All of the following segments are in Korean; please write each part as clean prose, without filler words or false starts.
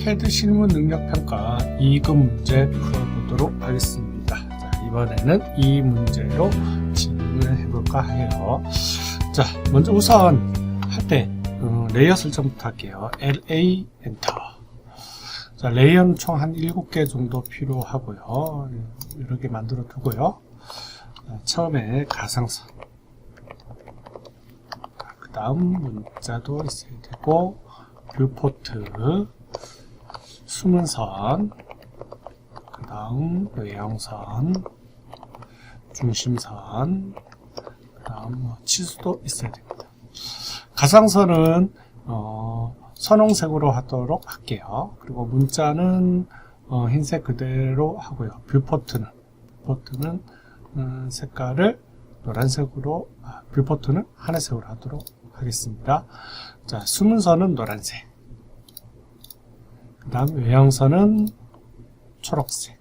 캐드 실무 능력 평가 2급 문제 풀어보도록 하겠습니다. 자, 이번에는 이 문제로 진행을 해볼까 해요. 자, 먼저 우선 할 때 레이어 설정부터 할게요. LA 엔터. 자, 레이어는 총 한 7개 정도 필요하고요. 여러 개 만들어 두고요. 자, 처음에 가상선, 그 다음 문자도 있어야 되고, 뷰포트, 숨은선, 그 다음 외형선, 중심선, 그 다음 치수도 있어야 됩니다. 가상선은 선홍색으로 하도록 할게요. 그리고 문자는 흰색 그대로 하고요. 뷰포트는 색깔을 노란색으로, 뷰포트는 하늘색으로 하도록 하겠습니다. 자, 숨은선은 노란색, 그 다음 외형선은 초록색,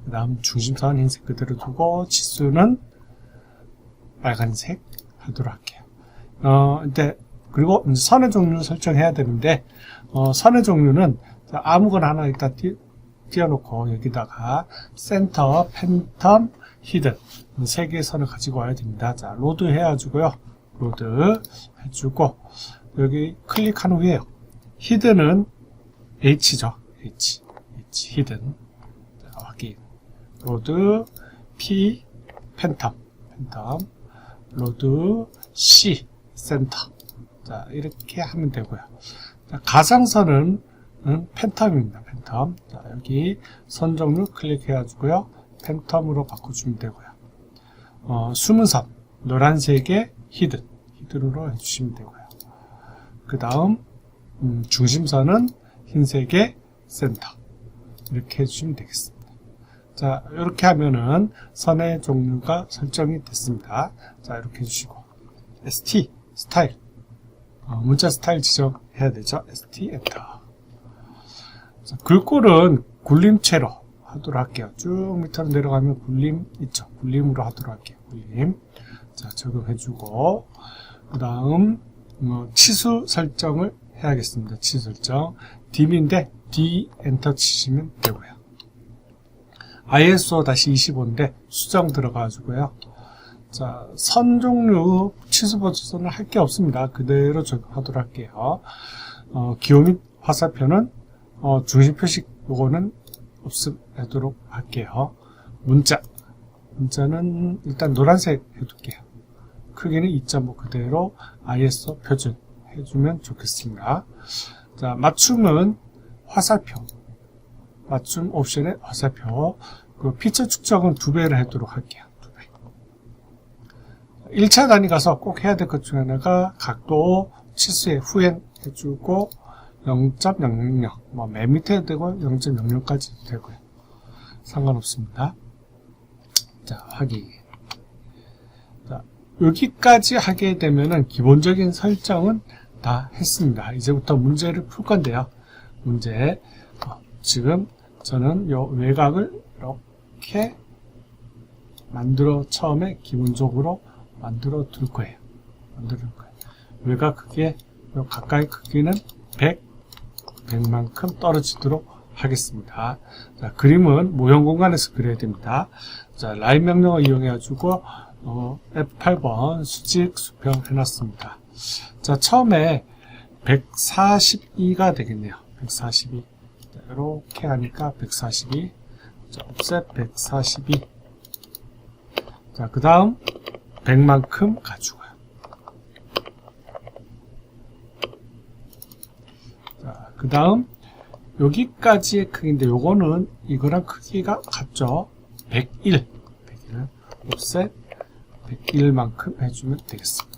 그 다음 중심선 흰색 그대로 두고 치수는 빨간색 하도록 할게요. 그리고 선의 종류 설정해야 되는데, 선의 종류는 아무거나 하나 일단 띄워놓고 여기다가 센터, 팬텀, 히든 3개의 선을 가지고 와야 됩니다. 자, 로드 해가지고요. 로드 해주고, 여기 클릭한 후에 히든은 H죠. H 히든. 자, 확인. 로드, P, 팬텀, 로드, C, 센터. 자, 이렇게 하면 되고요. 자, 가상선은 팬텀입니다. 팬텀. 자, 여기 선 종류 클릭해가지고요. 팬텀으로 바꿔주면 되고요. 숨은선, 노란색의 히든으로 해주시면 되고요. 그 다음, 중심선은 흰색의 센터. 이렇게 해주시면 되겠습니다. 자, 이렇게 하면은 선의 종류가 설정이 됐습니다. 자, 이렇게 해주시고, ST, 스타일. 문자 스타일 지정해야 되죠. ST 엔터. 자, 글꼴은 굴림체로 하도록 할게요. 쭉 밑으로 내려가면 굴림 있죠. 굴림으로 하도록 할게요. 굴림. 자, 적용해주고, 그 다음 치수 설정을 해야겠습니다. 치수 설정. DM인데 D 엔터 치시면 되고요. ISO-25인데 수정 들어가지고요. 자, 선 종류 치수 버전은 할 게 없습니다. 그대로 적용하도록 할게요. 기호 및 화살표는 중심 표식 요거는 없애도록 할게요. 문자는 일단 노란색 해둘게요. 크기는 2.5 그대로 ISO 표준 해주면 좋겠습니다. 자, 맞춤은 화살표. 맞춤 옵션에 화살표. 그 피처 측정은 2배를 하도록 할게요. 1차 단위 가서 꼭 해야 될 것 중에 하나가 각도 치수에 후행 해주고 0.000 맨 밑에 해도 되고 0.00까지 되고요. 상관없습니다. 자, 확인. 자, 여기까지 하게 되면은 기본적인 설정은 다 했습니다. 이제부터 문제를 풀 건데요. 문제. 지금 저는 요 외곽을 이렇게 처음에 기본적으로 만들어 둘 거예요. 외곽 크기에 가까이 크기는 100만큼 떨어지도록 하겠습니다. 자, 그림은 모형 공간에서 그려야 됩니다. 자, 라인 명령을 이용해가지고 F8번 수직 수평 해놨습니다. 자, 처음에 142가 되겠네요. 142. 자, 이렇게 하니까 142. 자, 옵셋 142. 자, 그 다음 100만큼 가지고요. 자, 그 다음 여기까지의 크기인데 요거는 이거랑 크기가 같죠. 101 옵셋 101만큼 해주면 되겠습니다.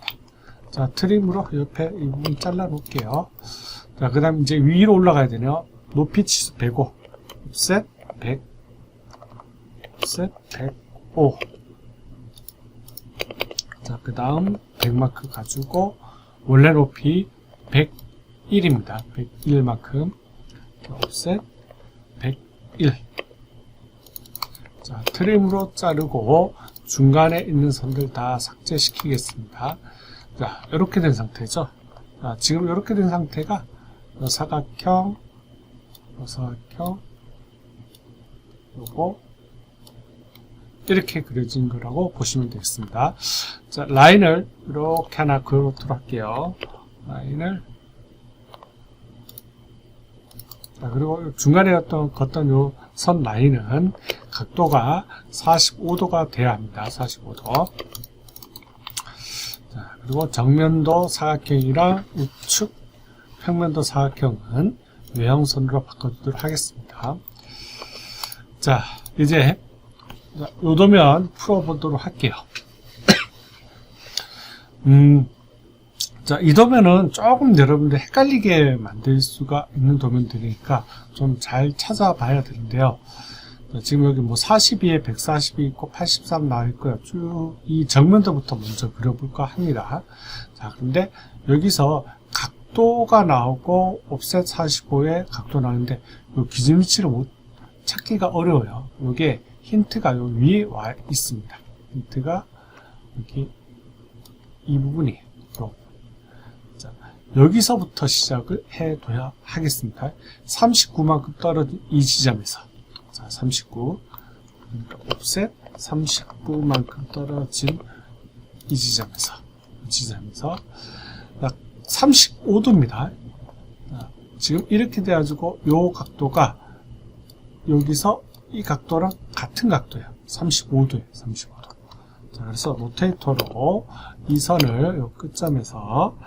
자, 트림으로 옆에 이 부분 잘라 놓을게요. 자, 그 다음 이제 위로 올라가야 되네요. 높이 치수 105 옵셋 100 옵셋 105. 자, 그 다음 100만큼 가지고 원래 높이 101입니다. 101만큼 옵셋 101. 자, 트림으로 자르고 중간에 있는 선들 다 삭제시키겠습니다. 자, 이렇게 된 상태죠. 자, 지금 이렇게 된 상태가 사각형 사각형 요거 이렇게 그려진 거라고 보시면 되겠습니다. 자, 라인을 이렇게 하나 그려놓도록 할게요. 라인을. 자, 그리고 중간에 걷던 요 선 라인은 각도가 45도가 돼야 합니다. 45도. 자, 그리고 정면도 사각형이랑 우측 평면도 사각형은 외형선으로 바꿔주도록 하겠습니다. 자, 이제 요 도면 풀어보도록 할게요. 자, 이 도면은 조금 여러분들 헷갈리게 만들 수가 있는 도면들이니까 좀 잘 찾아봐야 되는데요. 자, 지금 여기 뭐 42에 142 있고 83 나와 있고요. 쭉 이 정면도부터 먼저 그려볼까 합니다. 자, 근데 여기서 각도가 나오고 옵셋 45에 각도 나오는데 요 기준 위치를 찾기가 어려워요. 요게 힌트가 요 위에 와 있습니다. 힌트가 여기 이 부분이에요. 자, 여기서부터 시작을 해둬야 하겠습니다. 39만큼 떨어진 이 지점에서. 자, 39. 그러니까 옵셋 39만큼 떨어진 이 지점에서. 이 지점에서. 35도입니다. 자, 지금 이렇게 돼가지고 요 각도가 여기서 이 각도랑 같은 각도예요. 35도예요. 35도. 자, 그래서 로테이터로 이 선을 요 끝점에서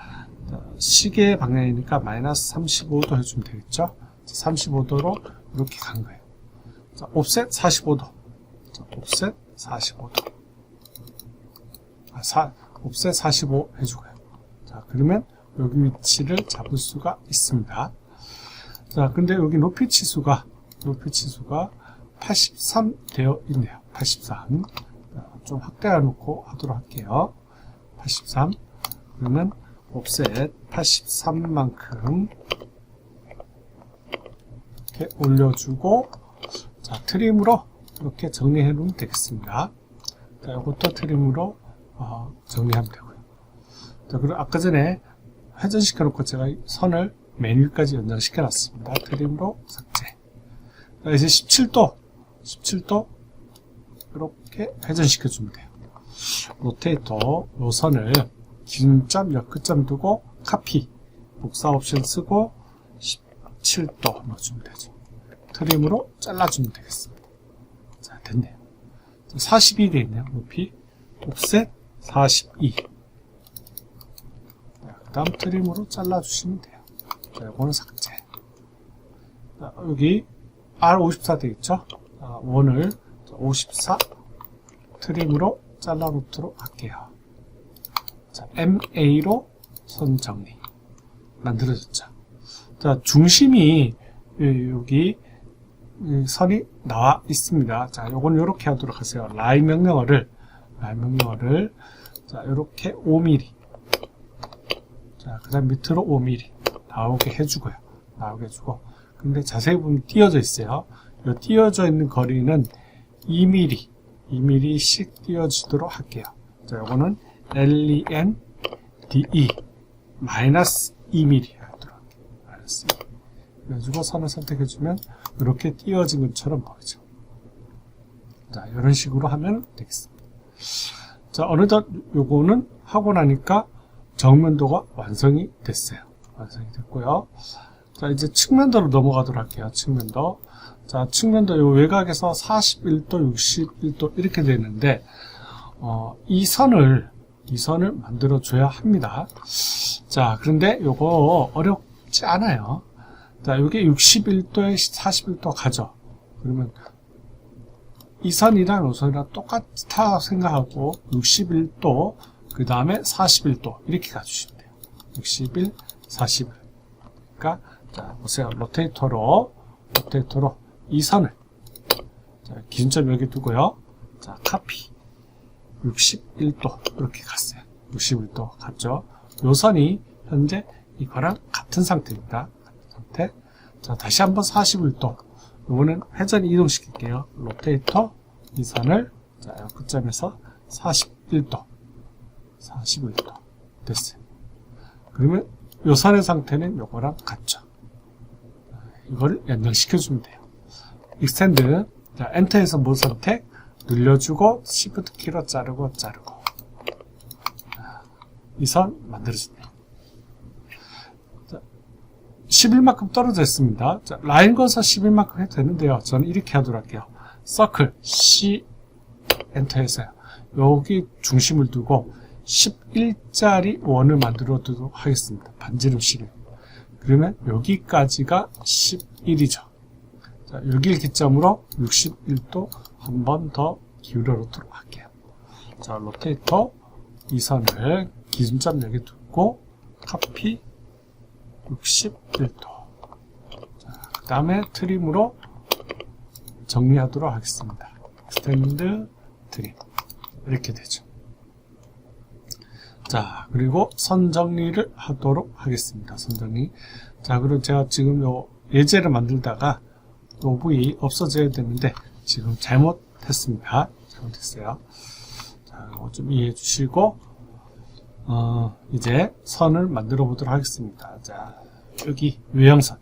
시계 방향이니까 마이너스 35도 해주면 되겠죠. 35도로 이렇게 간 거예요. 자, 옵셋 45도. 자, 옵셋 45도. 옵셋 45 해주고요. 자, 그러면 여기 위치를 잡을 수가 있습니다. 자, 근데 여기 높이 치수가 83 되어 있네요. 83. 좀 확대해 놓고 하도록 할게요. 83. 그러면 옵셋 83만큼 이렇게 올려주고, 자, 트림으로 이렇게 정리해 놓으면 되겠습니다. 자, 이것도 트림으로 정리하면 되고요. 자, 그리고 아까 전에 회전시켜 놓고 제가 선을 맨 위까지 연장시켜 놨습니다. 트림으로 삭제. 자, 이제 17도 이렇게 회전시켜 주면 돼요. 로테이터 요 선을 기준점, 역끝점 두고 카피, 복사 옵션 쓰고 17도 넣어주면 되죠. 트림으로 잘라주면 되겠습니다. 자, 됐네요. 42 되어 있네요. 높이 옵셋 42. 그 다음 트림으로 잘라주시면 돼요. 자, 이거는 삭제. 자, 여기 R54 되겠죠? 원을 54 트림으로 잘라 놓도록 할게요. 자, MA로 선 정리 만들어졌죠. 자, 중심이 여기 선이 나와 있습니다. 자, 요건 요렇게 하도록 하세요. 라인 명령어를 자, 요렇게 5mm. 자, 그 다음 밑으로 5mm 나오게 해주고요. 나오게 해주고. 근데 자세히 보면 띄어져 있어요. 이 띄어져 있는 거리는 2mm씩 띄어지도록 할게요. 자, 요거는 LENDE 마이너스 2mm 하도록 할게요. 마이너스 2. 그래가지고 선을 선택해주면 이렇게 띄어진 것처럼 보이죠. 자, 이런 식으로 하면 되겠습니다. 자, 어느덧 요거는 하고 나니까 정면도가 완성이 됐어요. 완성이 됐고요. 자, 이제 측면도로 넘어가도록 할게요. 측면도. 자, 측면도 요 외곽에서 41도, 61도 이렇게 되는데, 이 선을 만들어 줘야 합니다. 자, 그런데 요거 어렵지 않아요. 자, 요게 61도에 41도 가죠. 그러면 이 선이랑 요 선이랑 똑같다 생각하고 61도, 그 다음에 41도 이렇게 가주시면 돼요. 61, 41. 그러니까 자, 보세요. 로테이터로 이 선을, 자, 기준점 여기 두고요. 자, 카피 61도 이렇게 갔어요. 61도 갔죠. 요 선이 현재 이거랑 같은 상태입니다. 같은 상태. 자, 다시 한번 41도. 요거는 회전 이동시킬게요. 로테이터 이 선을, 자, 끝점에서 41도 됐어요. 그러면 요 선의 상태는 요거랑 같죠. 이거를 연장시켜주면 돼요. 익스텐드. 자, 엔터에서 모 선택 눌려주고 Shift 키로 자르고 이 선 만들어주네요. 11만큼 떨어져 있습니다. 자, 라인 거서 11만큼 해도 되는데요. 저는 이렇게 하도록 할게요. 서클 C 엔터에서요. 여기 중심을 두고 11짜리 원을 만들어 두도록 하겠습니다. 반지름 C를. 그러면 여기까지가 11이죠. 자, 여기를 기점으로 61도 한 번 더 기울여 놓도록 할게요. 자, 로테이터 이 선을 기준점 여기 두고 카피 61도. 자, 그 다음에 트림으로 정리하도록 하겠습니다. 스탠드 트림. 이렇게 되죠. 자, 그리고 선 정리를 하도록 하겠습니다. 선 정리. 자, 그리고 제가 지금 요 예제를 만들다가 요 부위 없어져야 되는데 지금 잘못했습니다. 잘못했어요. 자, 이거 좀 이해해 주시고 이제 선을 만들어 보도록 하겠습니다. 자, 여기 외형선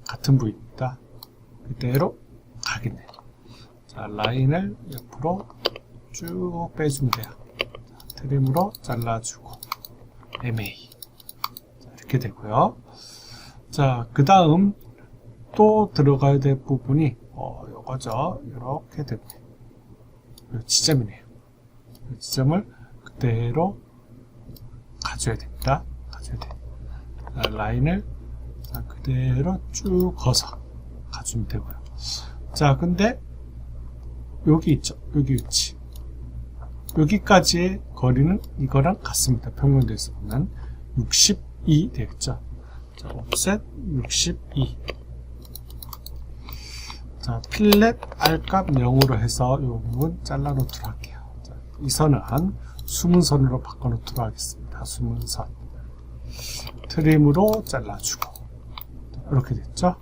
같은 부위입니다. 그대로 가겠네요. 자, 라인을 옆으로 쭉 빼주면 돼요. 자, 트림으로 잘라주고 MA. 자, 이렇게 되고요. 자, 그 다음 또 들어가야 될 부분이 요거죠. 이렇게 됩니다. 요 지점이네요. 이 지점을 그대로 가져야 됩니다. 가져야 돼요. 자, 라인을 자, 그대로 쭉 거서 가주면 되고요. 자, 근데 여기 있죠. 여기 위치. 여기까지의 거리는 이거랑 같습니다. 평면도에서 보면 62 되겠죠. 자, 옵셋 62. 자, 필렛 R값 0으로 해서 이 부분 잘라 놓도록 할게요. 자, 이 선은 숨은 선으로 바꿔 놓도록 하겠습니다. 숨은 선. 트림으로 잘라주고. 이렇게 됐죠.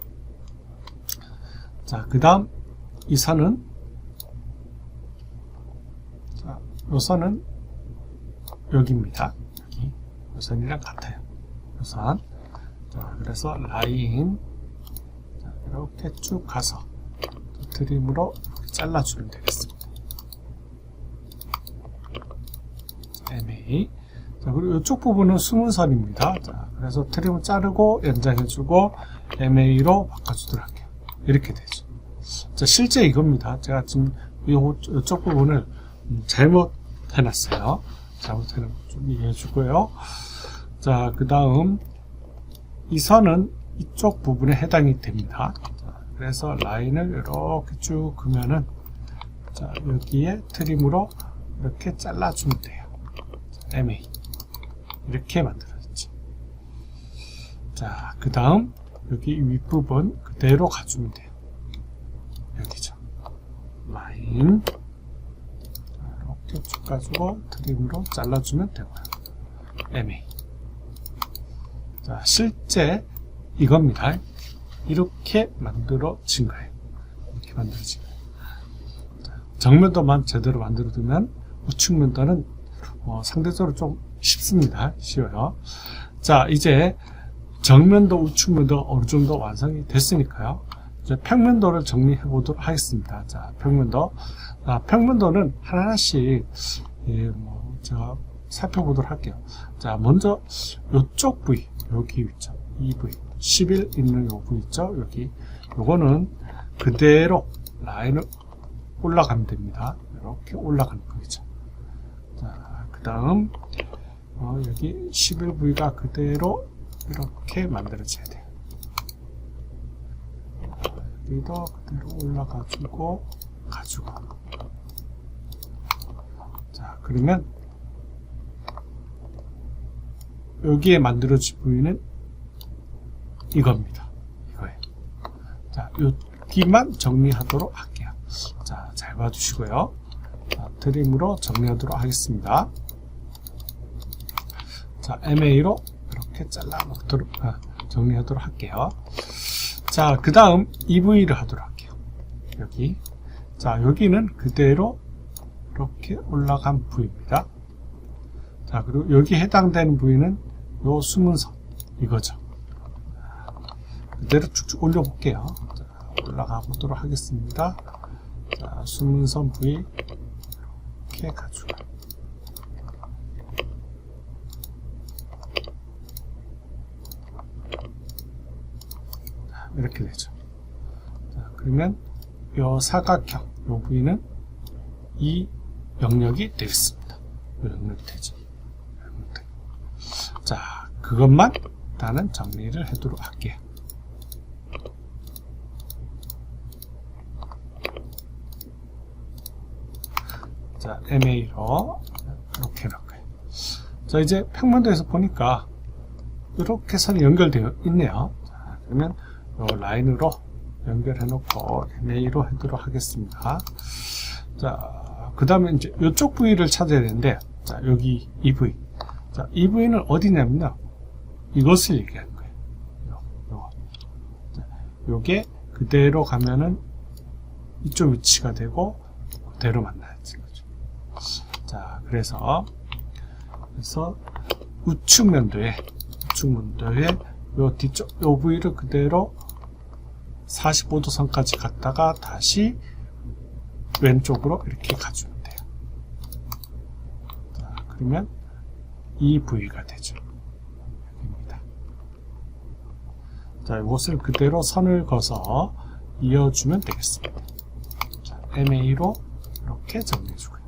자, 그 다음 이 선은 자, 이 선은 여기입니다. 여기. 이 선이랑 같아요. 이 선. 자, 그래서 라인 자, 이렇게 쭉 가서 트림으로 잘라주면 되겠습니다. MA. 자, 그리고 이쪽 부분은 숨은 선입니다. 자, 그래서 트림을 자르고 연장해주고 MA로 바꿔주도록 할게요. 이렇게 되죠. 자, 실제 이겁니다. 제가 지금 이쪽 부분을 잘못 해놨어요. 잘못해놓은 거 좀 이해해주고요. 자, 그 다음 이 선은 이쪽 부분에 해당이 됩니다. 자, 그래서 라인을 이렇게 쭉 그으면은 자, 여기에 트림으로 이렇게 잘라주면 돼요. 자, MA 이렇게 만들어졌죠. 자, 그 다음 여기 윗부분 그대로 가주면 돼요. 여기죠. 라인 이렇게 쭉 가지고 트림으로 잘라주면 되고요. MA. 자, 실제 이겁니다. 이렇게 만들어진 거예요. 이렇게 만들어진 거예요. 자, 정면도만 제대로 만들어두면 우측면도는 상대적으로 좀 쉽습니다. 쉬워요. 자, 이제 정면도 우측면도 어느 정도 완성이 됐으니까요. 이제 평면도를 정리해 보도록 하겠습니다. 자, 평면도. 평면도는 하나씩 제가 살펴보도록 할게요. 자, 먼저 이쪽 부위, 여기 있죠. 이 부위, 11 있는 요 부위 있죠. 여기. 요거는 그대로 라인을 올라가면 됩니다. 이렇게 올라가는 거죠. 자, 그 다음 여기 11 부위가 그대로 이렇게 만들어져야 돼요. 여기도 그대로 올라가지고 가지고. 자, 그러면 여기에 만들어진 부위는 이겁니다. 이거예요. 자, 여기만 정리하도록 할게요. 자, 잘 봐주시고요. 자, 트림으로 정리하도록 하겠습니다. 자, MA로 이렇게 잘라 놓도록 정리하도록 할게요. 자, 그 다음 이 부위를 하도록 할게요. 여기. 자, 여기는 그대로 이렇게 올라간 부위입니다. 자, 그리고 여기 해당되는 부위는 요 숨은 선 이거죠. 그 그대로 쭉쭉 올려볼게요. 자, 올라가 보도록 하겠습니다. 자, 숨은 선 부위 이렇게 가지고 이렇게 되죠. 자, 그러면 이 사각형, 이 부위는 이 영역이 되겠습니다. 이 영역이 되죠. 자, 그것만 일단은 정리를 해두도록 할게요. 자, MA로 이렇게 놓을까요? 자, 이제 평면도에서 보니까 이렇게 선이 연결되어 있네요. 자, 그러면 이 라인으로 연결해 놓고 MA로 해도록 하겠습니다. 자, 그 다음에 이제 이쪽 부위를 찾아야 되는데, 자, 여기 이 부위. 자, 이 부위는 어디냐면요. 이것을 얘기하는 거예요. 요거. 자, 요게 그대로 가면은 이쪽 위치가 되고, 그대로 만나야지. 자, 그래서 우측면도에 요 뒤쪽, 요 부위를 그대로 45도 선까지 갔다가 다시 왼쪽으로 이렇게 가주면 돼요. 자, 그러면 이 부위가 되죠. 여기입니다. 자, 이것을 그대로 선을 그어서 이어주면 되겠습니다. 자, MA로 이렇게 정리해주고요.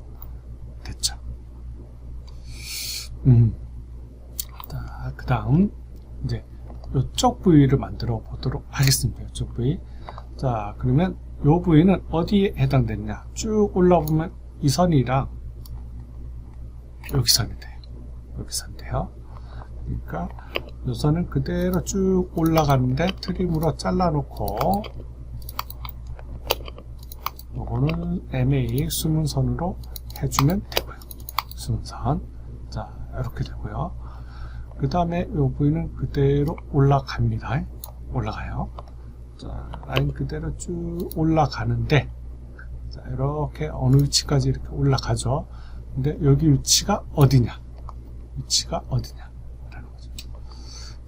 됐죠. 자, 그 다음 이제 이쪽 부위를 만들어 보도록 하겠습니다. 이쪽 부위. 자, 그러면 이 부위는 어디에 해당되느냐? 쭉 올라보면 이 선이랑 여기 선이 돼요. 여기 선인데요. 그러니까 이 선은 그대로 쭉 올라가는데 트림으로 잘라놓고 요거는 MA 숨은 선으로 해주면 되고요. 숨은 선. 자, 이렇게 되고요. 그 다음에 이 부위는 그대로 올라갑니다. 올라가요. 자, 라인 그대로 쭉 올라가는데, 자, 이렇게 어느 위치까지 이렇게 올라가죠. 근데 여기 위치가 어디냐? 위치가 어디냐? 라는 거죠.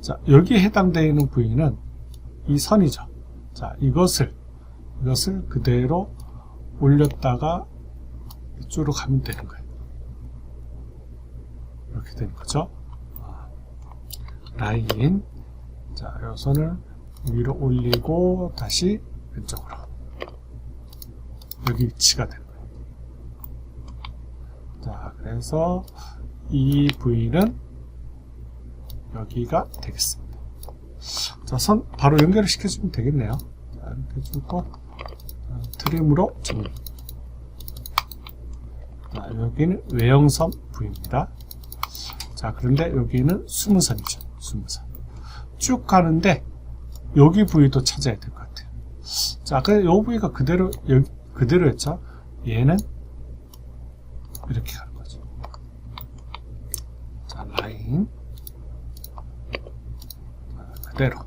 자, 여기에 해당되어 있는 부위는 이 선이죠. 자, 이것을 그대로 올렸다가 이쪽으로 가면 되는 거예요. 이렇게 되는 거죠. 라인. 자, 이 선을 위로 올리고 다시 왼쪽으로. 여기 위치가 되는 거예요. 자, 그래서 이 부위는 여기가 되겠습니다. 자, 선 바로 연결을 시켜주면 되겠네요. 자, 이렇게 해주고 트림으로 정리. 자, 여기는 외형선 부위입니다. 자, 그런데 여기는 숨은 선이죠. 숨은 선. 쭉 가는데 여기 부위도 찾아야 될 것 같아요. 자, 아까 이 부위가 그대로였죠. 얘는 이렇게 가는 거죠. 자, 라인. 자, 그대로.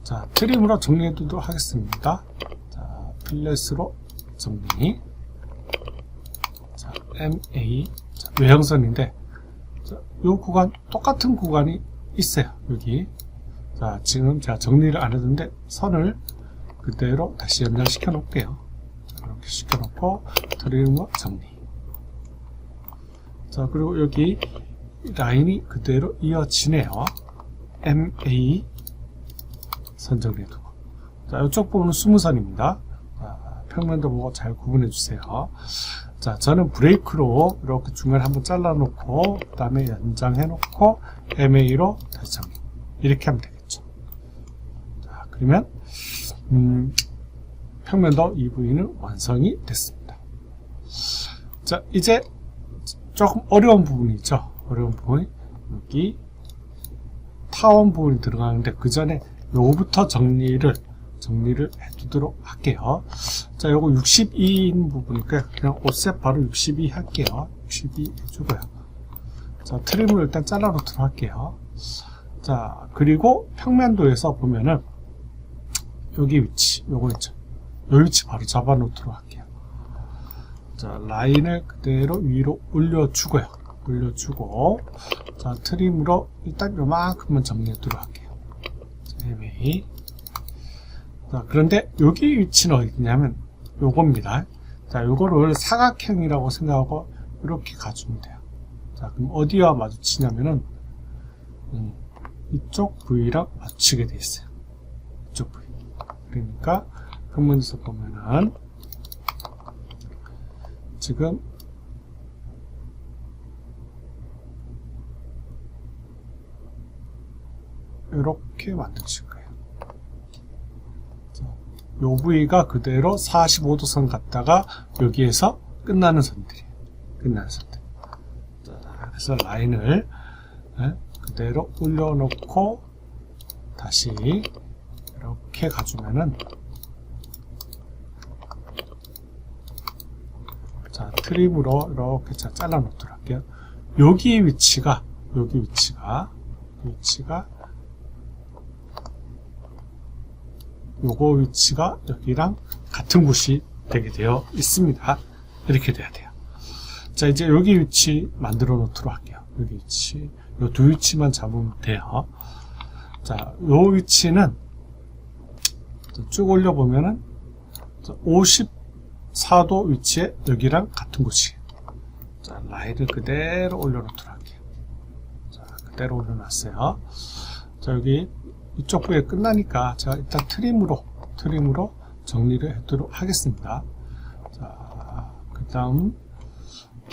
자, 트림으로 정리해 두도록 하겠습니다. 자, 필렛으로 정리. 자, MA. 자, 외형선인데, 자, 요 구간, 똑같은 구간이 있어요. 여기. 자, 지금 제가 정리를 안 했는데, 선을 그대로 다시 연결시켜 놓을게요. 자, 이렇게 시켜 놓고, 트림으로 정리. 자, 그리고 여기 라인이 그대로 이어지네요. MA 선 정리해두고. 자, 이쪽 부분은 스무선입니다. 평면도 보고 잘 구분해 주세요. 자, 저는 브레이크로 이렇게 중간에 한번 잘라 놓고 그 다음에 연장해 놓고 MA로 다시 정리. 이렇게 하면 되겠죠. 자, 그러면 평면도 이 부위는 완성이 됐습니다. 자, 이제 조금 어려운 부분이 있죠. 어려운 부분이 여기 타원 부분이 들어가는데 그 전에 요거부터 정리를 해두도록 할게요. 자, 요거 62인 부분이니까 그냥 offset 바로 62 할게요. 62 해주고요. 자, 트림을 일단 잘라 놓도록 할게요. 자, 그리고 평면도에서 보면은 여기 위치, 요거 있죠. 요 위치 바로 잡아 놓도록 할게요. 자, 라인을 그대로 위로 올려주고요. 올려주고, 자, 트림으로 일단 요만큼만 정리하도록 할게요. 자, MA. 자, 그런데 여기 위치는 어디냐면 요겁니다. 자, 요거를 사각형이라고 생각하고 이렇게 가주면 돼요. 자, 그럼 어디와 마주치냐면은 이쪽 부위랑 맞추게 돼 있어요. 이쪽 부위. 그러니까 한문에서 보면은 지금 이렇게 만드실 거예요. 요 부위가 그대로 45도선 갔다가 여기에서 끝나는 선들이에요. 끝나는 선들. 자, 그래서 라인을 그대로 올려놓고 다시 이렇게 가주면은, 자, 트림으로 이렇게 잘라 놓도록 할게요. 여기 위치가 요거 위치가 여기랑 같은 곳이 되게 되어 있습니다. 이렇게 돼야 돼요. 자, 이제 여기 위치 만들어 놓도록 할게요. 여기 위치, 요 두 위치만 잡으면 돼요. 자, 요 위치는 쭉 올려보면은 54도 위치에 여기랑 같은 곳이에요. 자, 라인을 그대로 올려놓도록 할게요. 자, 그대로 올려놨어요. 자, 여기 이쪽 부에 끝나니까 제가 일단 트림으로 정리를 하도록 하겠습니다. 자, 그 다음,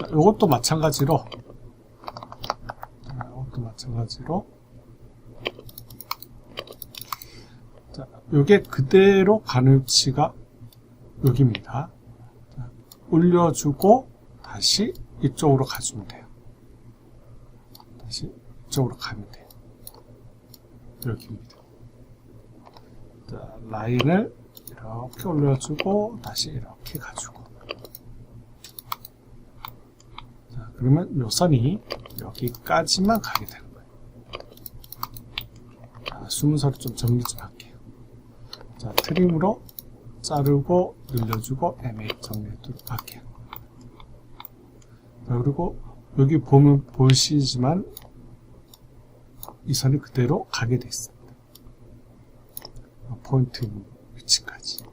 요것도 마찬가지로, 자, 요게 그대로 가는 위치가 여기입니다. 자, 올려주고, 다시 이쪽으로 가주면 돼요. 다시 이쪽으로 가면 돼요. 여기입니다. 자, 라인을 이렇게 올려주고 다시 이렇게 가지고, 자, 그러면 요 선이 여기까지만 가게 되는 거예요. 자, 순서를 좀 정리 좀 할게요. 자, 트림으로 자르고 늘려주고 MA 정리하도록 할게요. 자, 그리고 여기 보면 보이시지만 이 선이 그대로 가게 돼 있습니다. 포인트 위치까지.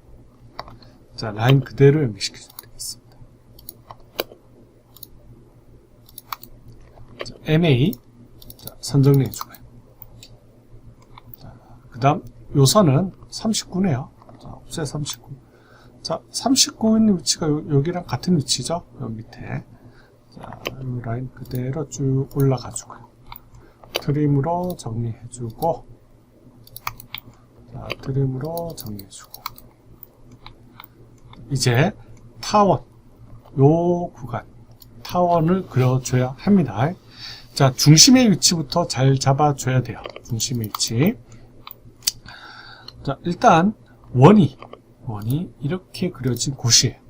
자, 라인 그대로 연결시켜주면 되겠습니다. 자, MA. 자, 선 정리해주고요. 자, 그 다음, 요 선은 39네요. 자, 옵셋 39. 자, 39인 위치가 여기랑 같은 위치죠? 요 밑에. 자, 요 라인 그대로 쭉 올라가주고요. 트림으로 정리해주고, 자, 트림으로 정리해주고, 이제 타원, 요 구간 타원을 그려줘야 합니다. 자, 중심의 위치부터 잘 잡아줘야 돼요. 중심의 위치. 자, 일단 원이 이렇게 그려진 곳인데,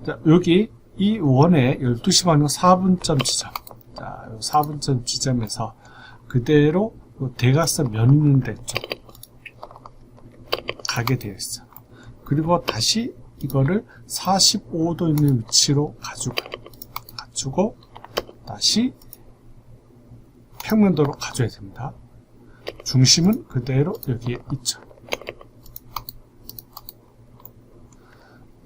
자, 여기 이 원의 12시 방향 4분점 지점, 자, 4분점 지점에서 그대로 대각선 면 있는 데 쪽 가게 되어 있어. 그리고 다시 이거를 45도 있는 위치로 가지고 다시 평면도로 가져야 됩니다. 중심은 그대로 여기에 있죠.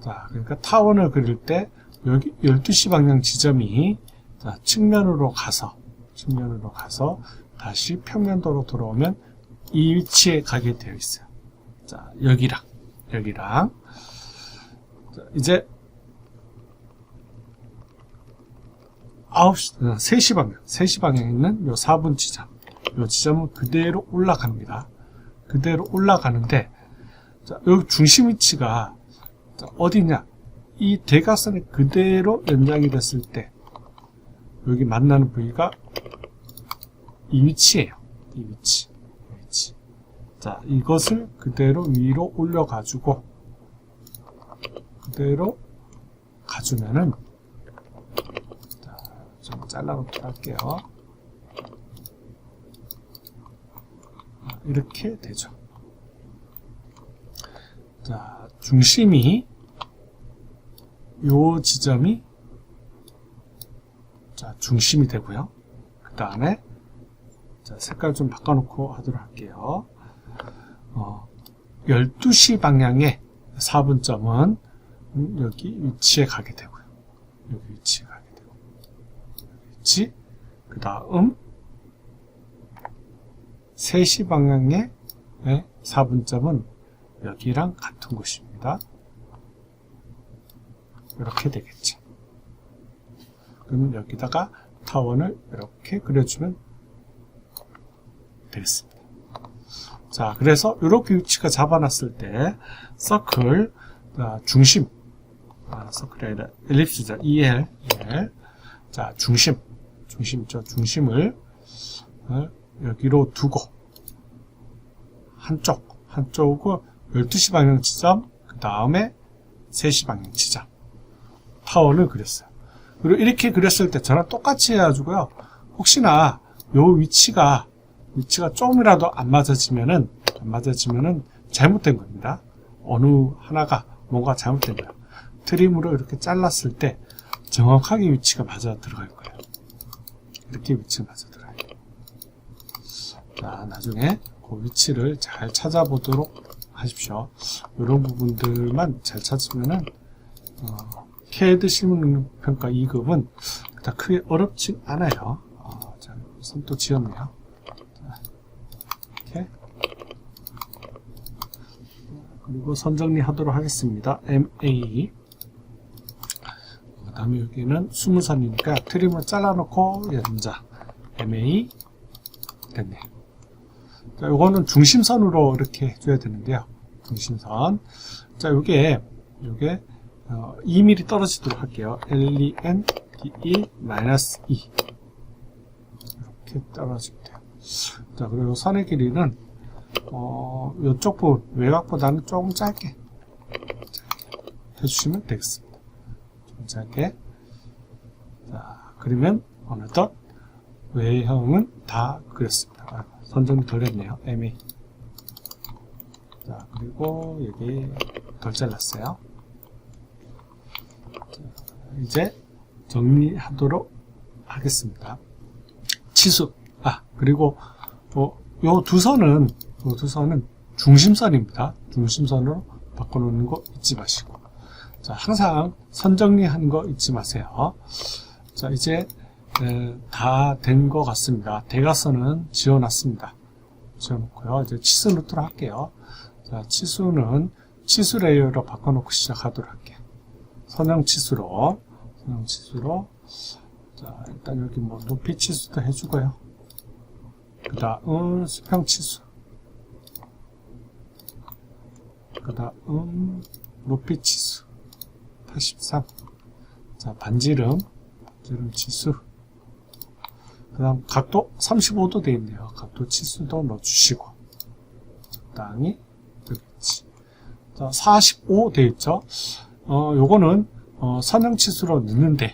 자, 그러니까 타원을 그릴 때 여기 12시 방향 지점이, 자, 측면으로 가서 다시 평면도로 돌아오면 이 위치에 가게 되어 있어요. 자, 여기랑 자, 이제 3시 방향에 있는 요 4분 지점, 요 지점은 그대로 올라갑니다. 그대로 올라가는데, 자, 여기 중심 위치가, 자, 어디냐? 이 대각선이 그대로 연장이 됐을 때 여기 만나는 부위가 이 위치예요. 이 위치. 자, 이것을 그대로 위로 올려가지고 그대로 가주면은, 자, 좀 잘라놓도록 할게요. 이렇게 되죠. 자, 중심이 요 지점이 자, 중심이 되고요. 그 다음에 자, 색깔 좀 바꿔놓고 하도록 할게요. 12시 방향의 4분점은 여기 위치에 가게 되고요. 여기 위치에 가게 되고, 위치, 그 다음 3시 방향의 4분점은 여기랑 같은 곳입니다. 이렇게 되겠죠. 그러면 여기다가 타원을 이렇게 그려주면 되겠습니다. 자, 그래서 이렇게 위치가 잡아놨을 때 서클 중심, 서클이 아니라 엘립스죠. EL. 자, 중심이죠. 중심을 여기로 두고 한쪽을 12시 방향 지점, 그 다음에 3시 방향 지점 타원을 그렸어요. 그리고 이렇게 그렸을 때 저랑 똑같이 해가지고요. 혹시나 요 위치가 조금이라도 안 맞아지면은 잘못된 겁니다. 어느 하나가 뭔가 잘못된 거예요. 트림으로 이렇게 잘랐을 때 정확하게 위치가 맞아 들어갈 거예요. 이렇게 위치가 맞아 들어가요. 자, 나중에 그 위치를 잘 찾아보도록 하십시오. 이런 부분들만 잘 찾으면은 CAD 실무능력평가 2급은 그닥 크게 어렵지 않아요. 자, 손 또 지었네요. 자, 이렇게. 그리고 선 정리하도록 하겠습니다. MA. 그 다음에 여기는 20선이니까 트림을 잘라놓고 연자. MA. 됐네요. 자, 요거는 중심선으로 이렇게 해줘야 되는데요. 중심선. 자, 요게 2mm 떨어지도록 할게요. LEN DE-2 이렇게 떨어지면 돼요. 자, 그리고 선의 길이는 요쪽 부분 외곽보다는 조금 짧게 해주시면 되겠습니다. 좀 짧게. 자, 그러면 어느덧 외형은 다 그렸습니다. 선정이 덜 했네요. MA. 자, 그리고 여기 덜 잘랐어요. 자, 이제 정리하도록 하겠습니다. 치수. 그리고 요 두 선은 중심선입니다. 중심선으로 바꿔놓는 거 잊지 마시고. 자, 항상 선 정리하는 거 잊지 마세요. 자, 이제 다 된 것 같습니다. 대각선은 지워놨습니다. 지워놓고요. 이제 치수 넣도록 할게요. 자, 치수는 치수 레이어로 바꿔놓고 시작하도록 할게요. 선형 치수로. 자, 일단 여기 뭐 높이 치수도 해주고요. 그 다음 수평 치수. 그 다음 높이 치수 83. 자, 반지름 치수. 그 다음 각도 35도 되어 있네요. 각도 치수도 넣어주시고 적당히 여기지. 자, 45 되어 있죠. 요거는 선형 치수로 넣는데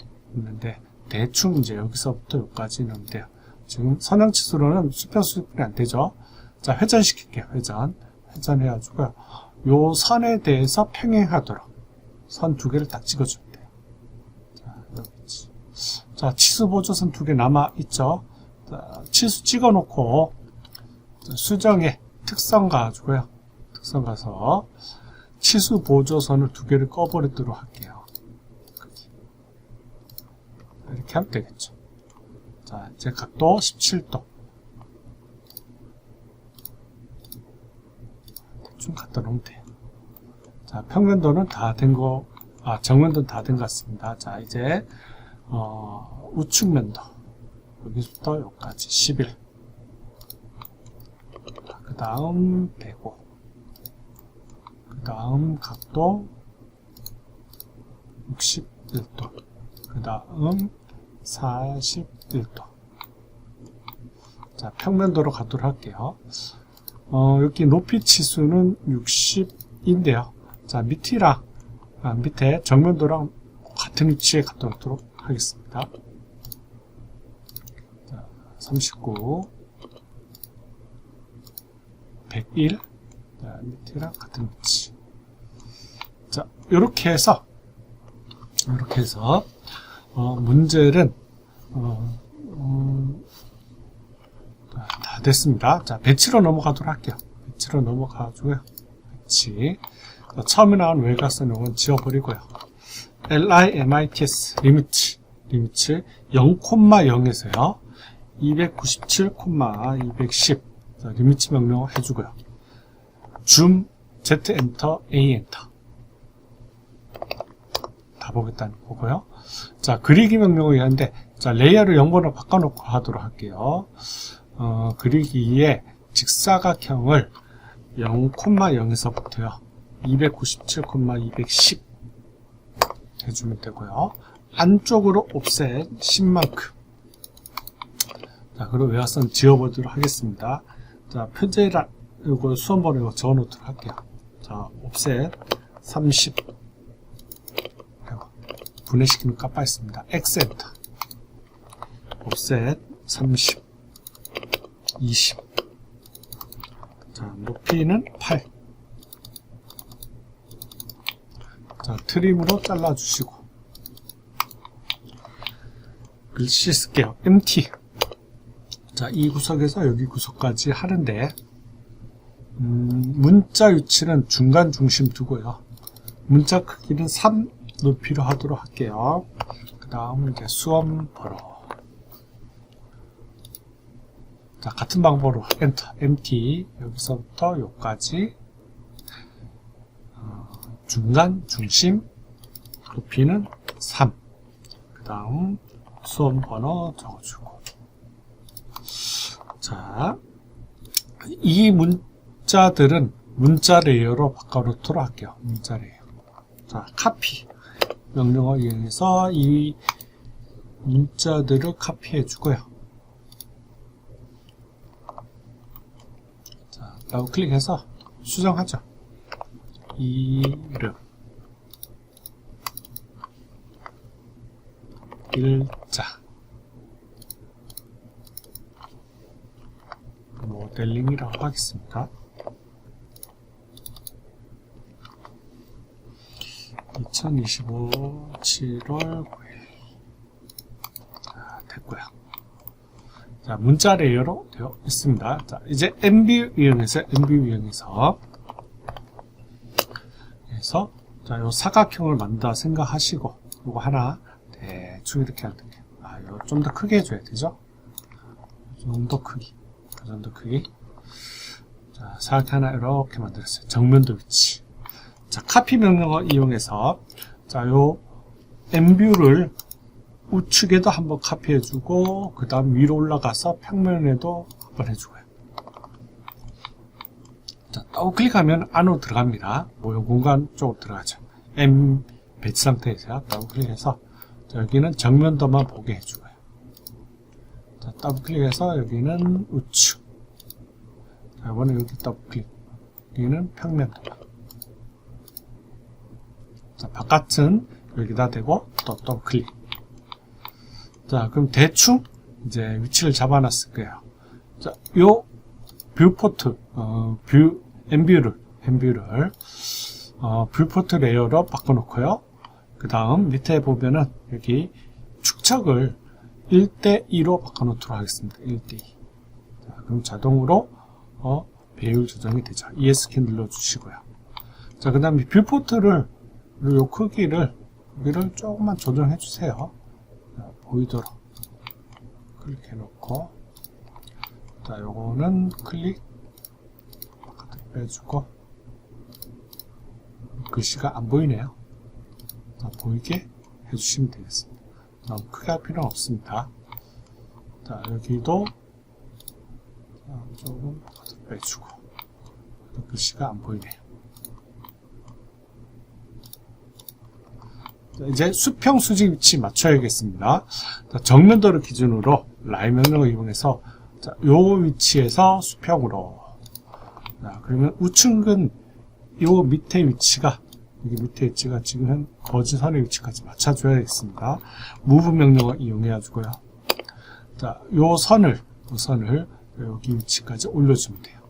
대충 이제 여기서부터 여기까지 넣으면 돼요. 지금 선형 치수로는 수평 수직분이 안 되죠. 자, 회전시킬게요. 회전해가지고요. 요 선에 대해서 평행하도록 선 두 개를 딱 찍어주면 돼요. 자, 여기지. 자, 치수 보조선 두 개 남아있죠. 자, 치수 찍어놓고 수정에 특성 가지고요. 특성 가서 치수 보조선을 두 개를 꺼버리도록 할게요. 이렇게 하면 되겠죠. 자, 이제 각도 17도. 대충 갖다 놓으면 돼요. 자, 평면도는 다 된 거, 정면도는 다 된 것 같습니다. 자, 이제, 우측면도. 여기서부터 여기까지 11. 그 다음 105. 그 다음 각도 61도. 그 다음 41도. 자, 평면도로 가도록 할게요. 여기 높이 치수는 60인데요. 자, 밑에 정면도랑 같은 위치에 갖다 놓도록 하겠습니다. 자, 39, 101, 자, 밑이랑 같은 위치. 자, 이렇게 해서 문제는 다 됐습니다. 자, 배치로 넘어가도록 할게요. 배치로 넘어가고요. 배치. 처음에 나온 외곽선용은 지워버리고요. limits, 리미트 0,0에서요. 297,210 리미트 명령을 해주고요. 줌, Z 엔터, A 엔터 다 보겠다는 거고요. 자, 그리기 명령을 하는데, 자, 레이어를 0번으로 바꿔놓고 하도록 할게요. 그리기에 직사각형을 0,0에서부터요. 297,210 해주면 되고요. 안쪽으로 옵셋 10만큼. 자, 그리고 외곽선 지워보도록 하겠습니다. 자, 표제란, 이거 수험번호 적어 놓도록 할게요. 자, 옵셋 30. 분해시키면 깜빡 있습니다. X엔터. 옵셋 30. 20. 자, 높이는 8. 자, 트림으로 잘라주시고. 글씨 쓸게요. MT. 자, 이 구석에서 여기 구석까지 하는데, 문자 위치는 중간 중심 두고요. 문자 크기는 3 높이로 하도록 할게요. 그 다음 이제 수험 번호. 자, 같은 방법으로 엔터, MT. 여기서부터 여기까지. 중간 중심 높이는 3. 그 다음 수험 번호 적어주고. 자, 이 문자들은 문자 레이어로 바꿔놓도록 할게요. 문자 레이어. 자, 카피 명령어 이용해서 이 문자들을 카피해 주고요. 자, 더블 클릭해서 수정하죠. 이름, 일자, 모델링이라고 하겠습니다. 2025 7월 9일. 자, 됐고요. 자, 문자 레이어로 되어 있습니다. 자, 이제 MB 이용해서 자, 요 사각형을 만든다 생각하시고, 요거 하나 대충 이렇게 하면 돼요. 요 좀 더 크게 해줘야 되죠? 이 정도 크기. 그 정도 크기. 자, 사각형 하나 이렇게 만들었어요. 정면도 위치. 자, 카피 명령을 이용해서, 자, 요 MV를 우측에도 한번 카피해주고, 그 다음 위로 올라가서 평면에도 한번 해주고요. 자, 더블 클릭하면 안으로 들어갑니다. 모형 공간 쪽으로 들어가죠. M 배치 상태에서 더블 클릭해서, 자, 여기는 정면도만 보게 해주고요. 자, 더블 클릭해서 여기는 우측. 자, 이번에 여기 더블 클릭. 여기는 평면도만. 자, 바깥은 여기다 대고 또 더블 클릭. 자, 그럼 대충 이제 위치를 잡아놨을 거예요. 자, 요 뷰포트, MV를 뷰포트 레이어로 바꿔놓고요. 그 다음 밑에 보면은 여기 축척을 1:2로 바꿔놓도록 하겠습니다. 1:2. 자, 그럼 자동으로 배율 조정이 되죠. ES키 눌러주시고요. 자, 그 다음에 뷰포트를 요 크기를 여기를 조금만 조정해 주세요. 자, 보이도록 클릭해 놓고, 자, 요거는 클릭 바깥으로 빼주고, 글씨가 안 보이네요. 자, 보이게 해주시면 되겠습니다. 너무 크게 할 필요는 없습니다. 자, 여기도 조금 바깥으로 빼주고, 글씨가 안 보이네요. 자, 이제 수평 수직 위치 맞춰야겠습니다. 자, 정면도를 기준으로 라인 명령을 이용해서, 자, 요 위치에서 수평으로. 자, 그러면 우측은 요 밑에 위치가, 여기 밑에 위치가 지금 한 거진선의 위치까지 맞춰줘야겠습니다. 무브 명령을 이용해가지고요. 자, 요 선을 여기 위치까지 올려주면 돼요.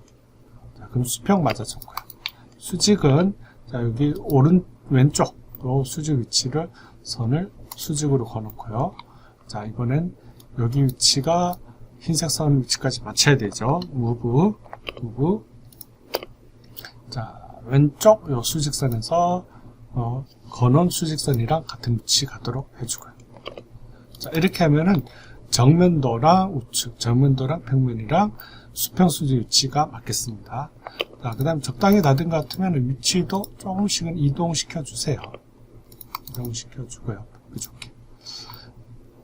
자, 그럼 수평 맞아졌고요. 수직은, 자, 여기 왼쪽, 요 수직 위치를 선을 수직으로 거놓고요. 자, 이번엔 여기 위치가 흰색 선 위치까지 맞춰야 되죠. 무브. 자, 왼쪽 요 수직선에서 건원 수직선이랑 같은 위치 가도록 해주고요. 자, 이렇게 하면은 정면도랑 우측, 정면도랑 평면이랑 수평수직 위치가 맞겠습니다. 자, 그 다음 적당히 닫은 것 같으면 위치도 조금씩은 이동시켜 주세요. 이동시켜 주고요. 좋게.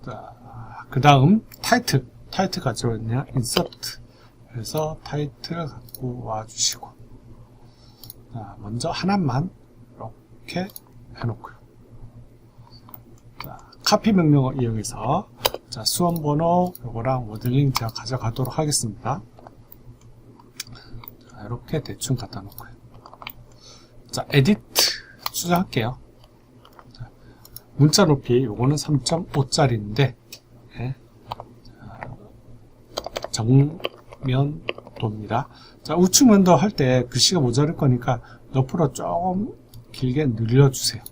자, 그 다음 타이트 가져왔냐? 인서트. 그래서 타이트를 갖고 와 주시고. 자, 먼저 하나만 이렇게 해놓고요. 자, 카피 명령어 이용해서 자, 수험번호 요거랑 모델링 제가 가져가도록 하겠습니다. 자, 이렇게 대충 갖다 놓고요. 자, 에디트 수정할게요. 자, 문자 높이 요거는 3.5짜리인데 네. 정면도입니다. 자, 우측면도 할 때 글씨가 모자랄 거니까 옆으로 조금 길게 늘려주세요.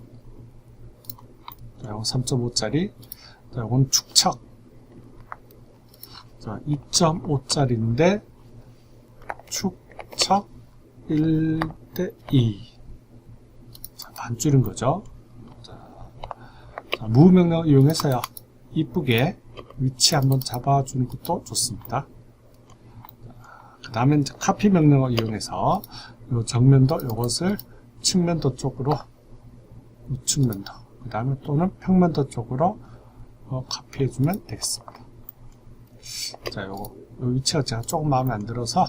자, 이건 3.5짜리. 자, 이건 축척. 자, 2.5짜리인데 축척 1:2. 자, 반줄인 거죠. 자, 무브 명령 이용해서요. 이쁘게 위치 한번 잡아주는 것도 좋습니다. 그 다음에 카피 명령어 이용해서 요 정면도 요것을 측면도 쪽으로 우측면도 그 다음에 또는 평면도 쪽으로 카피해주면 되겠습니다. 자, 요 위치가 제가 조금 마음에 안 들어서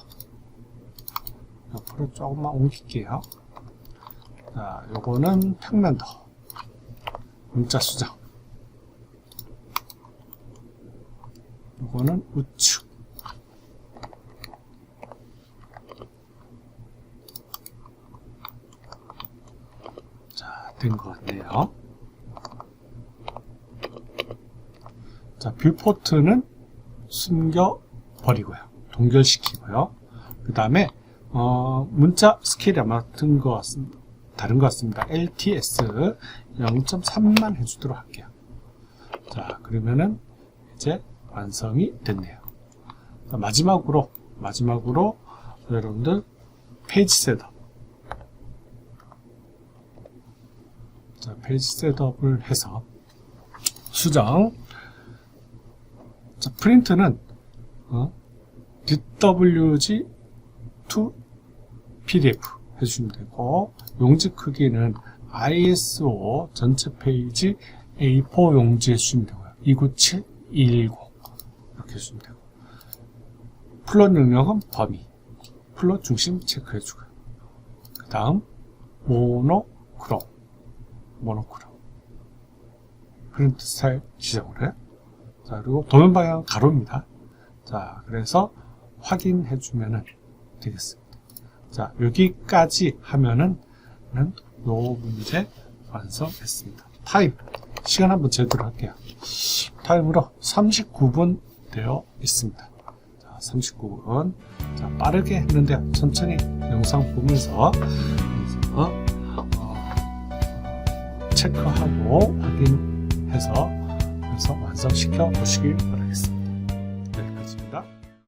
옆으로 조금만 옮길게요. 자, 요거는 평면도 문자 수정, 요거는 우측. 자, 된 것 같네요. 자, 뷰포트는 숨겨버리고요. 동결시키고요. 그 다음에 문자 스케일이 아마 다른 것 같습니다. LTS 0.3만 해주도록 할게요. 자, 그러면은 이제 완성이 됐네요. 자, 마지막으로 여러분들 페이지 셋업. 자, 페이지 셋업을 해서 수정. 자, 프린트는 DWG to PDF 해주시면 되고, 용지 크기는 ISO 전체 페이지 A4 용지 해주시면 되고요. 297, 210 이렇게 해주시면 되고, 플롯 능력은 범위, 플롯 중심 체크해주고요. 그 다음 모노크롬 프린트 스타일 지정을 해요. 자, 그리고 도면 방향은 가로입니다. 자, 그래서 확인해주면 되겠습니다. 자, 여기까지 하면은 요 문제 완성했습니다. 타임, 시간 한번 제대로 할게요. 타임으로 39분 되어 있습니다. 자, 39분. 자, 빠르게 했는데 천천히 영상 보면서 체크하고 확인해서 완성시켜 보시길 바라겠습니다.